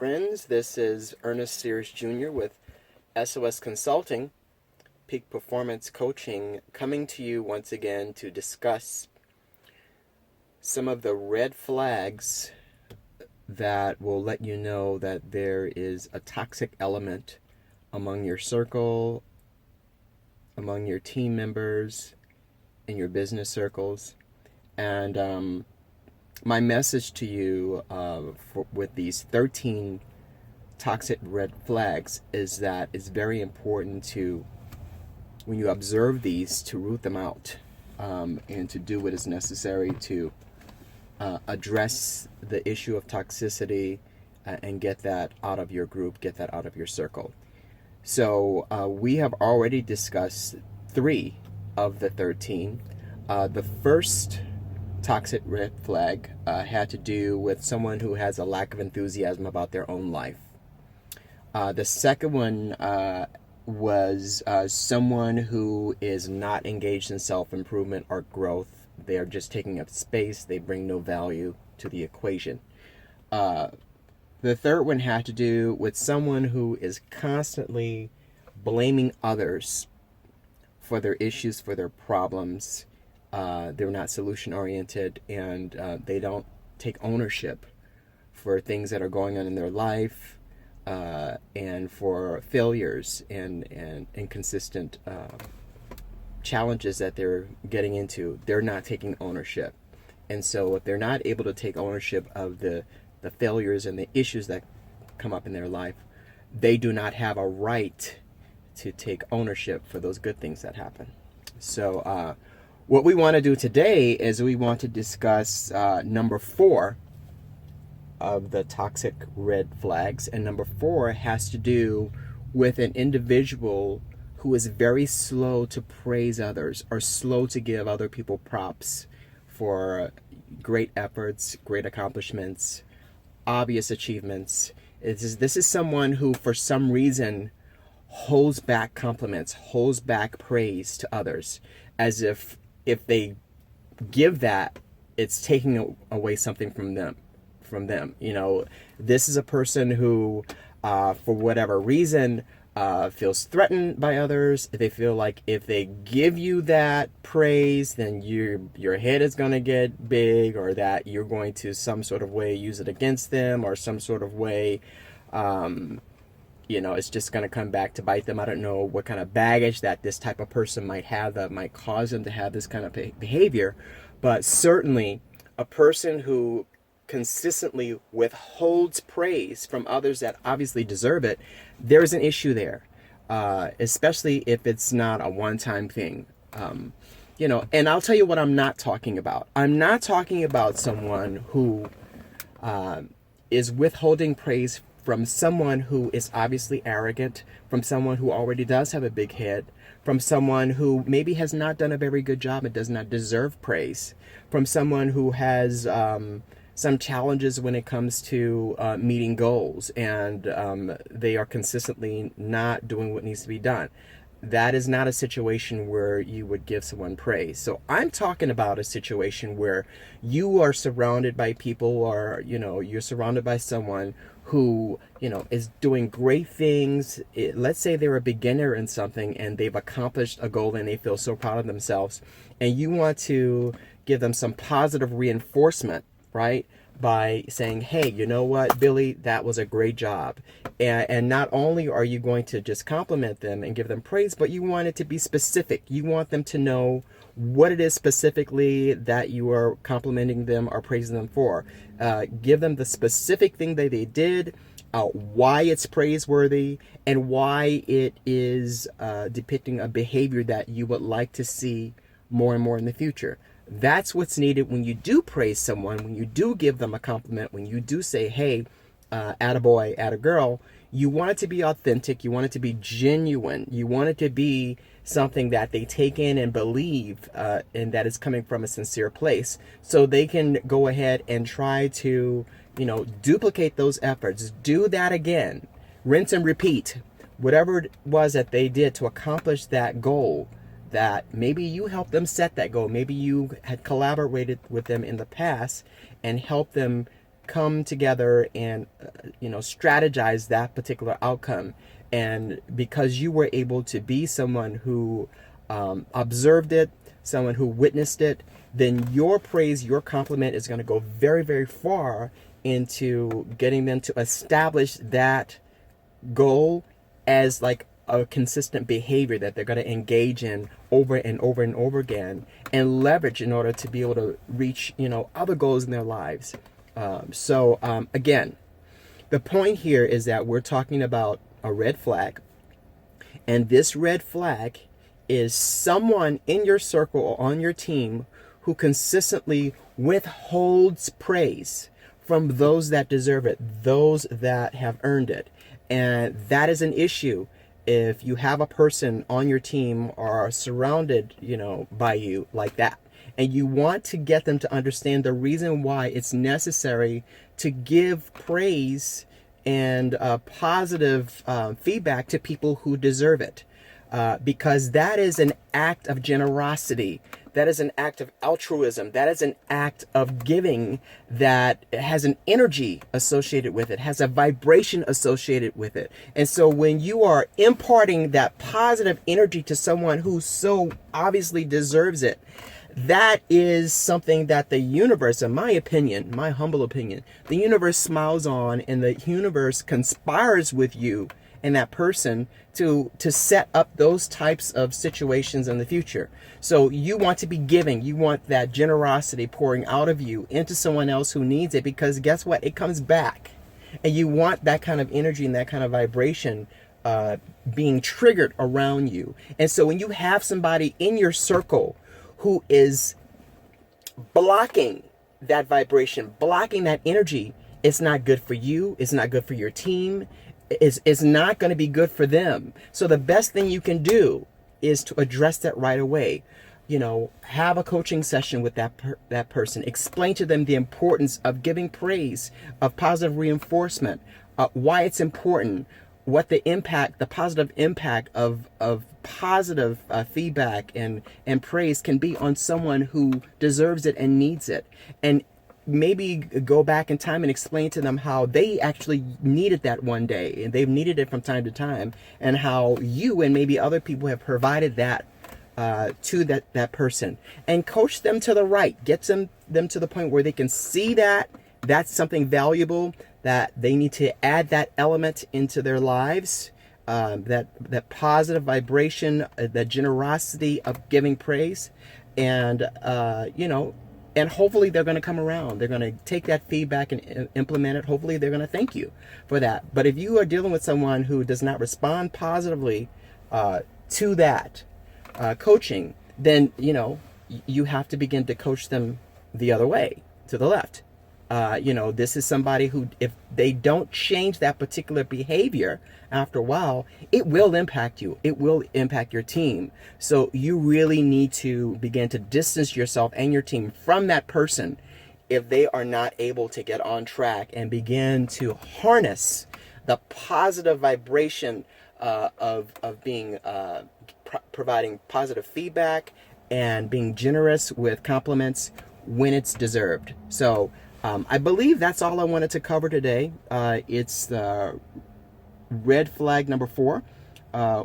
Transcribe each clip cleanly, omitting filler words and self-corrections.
friends. This is Ernest Sears Jr. with SOS Consulting, Peak Performance Coaching, coming to you once again to discuss some of the red flags that will let you know that there is a toxic element among your circle, among your team members, in your business circles. And my message to you with these 13 toxic red flags is that it's very important to, when you observe these, to root them out and to do what is necessary to address the issue of toxicity and get that out of your group, get that out of your circle. So we have already discussed 3 of the 13. The first toxic red flag had to do with someone who has a lack of enthusiasm about their own life. The second one was someone who is not engaged in self-improvement or growth. They are just taking up space. They bring no value to the equation. The third one had to do with someone who is constantly blaming others for their issues, for their problems. They're not solution-oriented, and they don't take ownership for things that are going on in their life, and for failures and inconsistent challenges that they're getting into. They're not taking ownership. And so if they're not able to take ownership of the failures and the issues that come up in their life, they do not have a right to take ownership for those good things that happen. So what we want to do today is we want to discuss number 4 of the toxic red flags. And number 4 has to do with an individual who is very slow to praise others or slow to give other people props for great efforts, great accomplishments, obvious achievements. This is someone who, for some reason, holds back compliments, holds back praise to others, as if they give that, it's taking away something from them. You know, this is a person who, for whatever reason, feels threatened by others. They feel like if they give you that praise, then your head is going to get big, or that you're going to some sort of way use it against them, or some sort of way, it's just going to come back to bite them. I don't know what kind of baggage that this type of person might have that might cause them to have this kind of behavior, but certainly a person who consistently withholds praise from others that obviously deserve it, there's an issue there, especially if it's not a one-time thing. And I'll tell you what I'm not talking about. I'm not talking about someone who is withholding praise from someone who is obviously arrogant, from someone who already does have a big head, from someone who maybe has not done a very good job and does not deserve praise, from someone who has some challenges when it comes to meeting goals, and they are consistently not doing what needs to be done. That is not a situation where you would give someone praise. So I'm talking about a situation where you are surrounded by people, or you're surrounded by someone who is doing great things. Let's say they're a beginner in something and they've accomplished a goal and they feel so proud of themselves, and you want to give them some positive reinforcement, right? By saying, hey, you know what, Billy, that was a great job. And not only are you going to just compliment them and give them praise, but you want it to be specific. You want them to know what it is specifically that you are complimenting them or praising them for. Give them the specific thing that they did, why it's praiseworthy, and why it is depicting a behavior that you would like to see more and more in the future. That's what's needed when you do praise someone, when you do give them a compliment, when you do say, hey, attaboy, attagirl. You want it to be authentic. You want it to be genuine. You want it to be something that they take in and believe, and that is coming from a sincere place. So they can go ahead and try to, duplicate those efforts. Do that again. Rinse and repeat. Whatever it was that they did to accomplish that goal, that maybe you helped them set that goal. Maybe you had collaborated with them in the past and helped them come together and strategize that particular outcome. And because you were able to be someone who observed it, someone who witnessed it, then your praise, your compliment is going to go very, very far into getting them to establish that goal as like a consistent behavior that they're going to engage in over and over and over again, and leverage in order to be able to reach other goals in their lives. Again, the point here is that we're talking about a red flag, and this red flag is someone in your circle or on your team who consistently withholds praise from those that deserve it, those that have earned it. And that is an issue if you have a person on your team or surrounded, by you like that. And you want to get them to understand the reason why it's necessary to give praise and positive feedback to people who deserve it. Because that is an act of generosity. That is an act of altruism. That is an act of giving that has an energy associated with it, has a vibration associated with it. And so when you are imparting that positive energy to someone who so obviously deserves it, that is something that the universe, in my opinion, my humble opinion, the universe smiles on, and the universe conspires with you and that person to set up those types of situations in the future. So you want to be giving. You want that generosity pouring out of you into someone else who needs it, because guess what? It comes back. And you want that kind of energy and that kind of vibration being triggered around you. And so when you have somebody in your circle who is blocking that vibration, blocking that energy, it's not good for you. It's not good for your team. It's not going to be good for them. So the best thing you can do is to address that right away. Have a coaching session with that person. Explain to them the importance of giving praise, of positive reinforcement, why it's important, what the positive impact of positive feedback and praise can be on someone who deserves it and needs it. And maybe go back in time and explain to them how they actually needed that one day, and they've needed it from time to time, and how you and maybe other people have provided that to that person, and coach them to the right. Get them to the point where they can see that that's something valuable, that they need to add that element into their lives, that positive vibration, that generosity of giving praise, and and hopefully they're going to come around. They're going to take that feedback and implement it. Hopefully they're going to thank you for that. But if you are dealing with someone who does not respond positively to that coaching, then you have to begin to coach them the other way, to the left. This is somebody who, if they don't change that particular behavior after a while, it will impact you. It will impact your team. So you really need to begin to distance yourself and your team from that person if they are not able to get on track and begin to harness the positive vibration of being providing positive feedback and being generous with compliments when it's deserved. So I believe that's all I wanted to cover today. It's the red flag number 4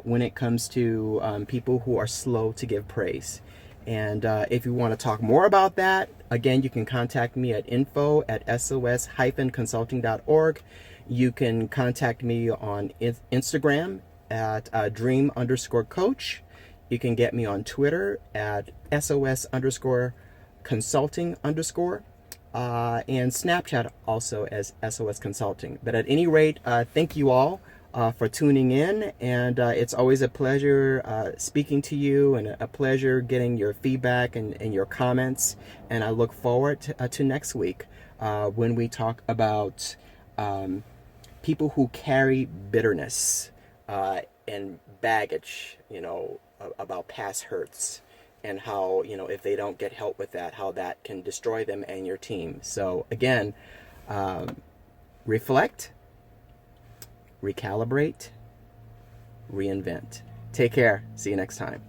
when it comes to people who are slow to give praise. And if you want to talk more about that, again, you can contact me at info@sos-consulting.org. You can contact me on Instagram at dream_coach. You can get me on Twitter at sos_consulting_. And Snapchat also as SOS Consulting. But at any rate, thank you all for tuning in, and it's always a pleasure speaking to you, and a pleasure getting your feedback and your comments. And I look forward to next week when we talk about people who carry bitterness and baggage, about past hurts. And how, if they don't get help with that, how that can destroy them and your team. So again, reflect, recalibrate, reinvent. Take care. See you next time.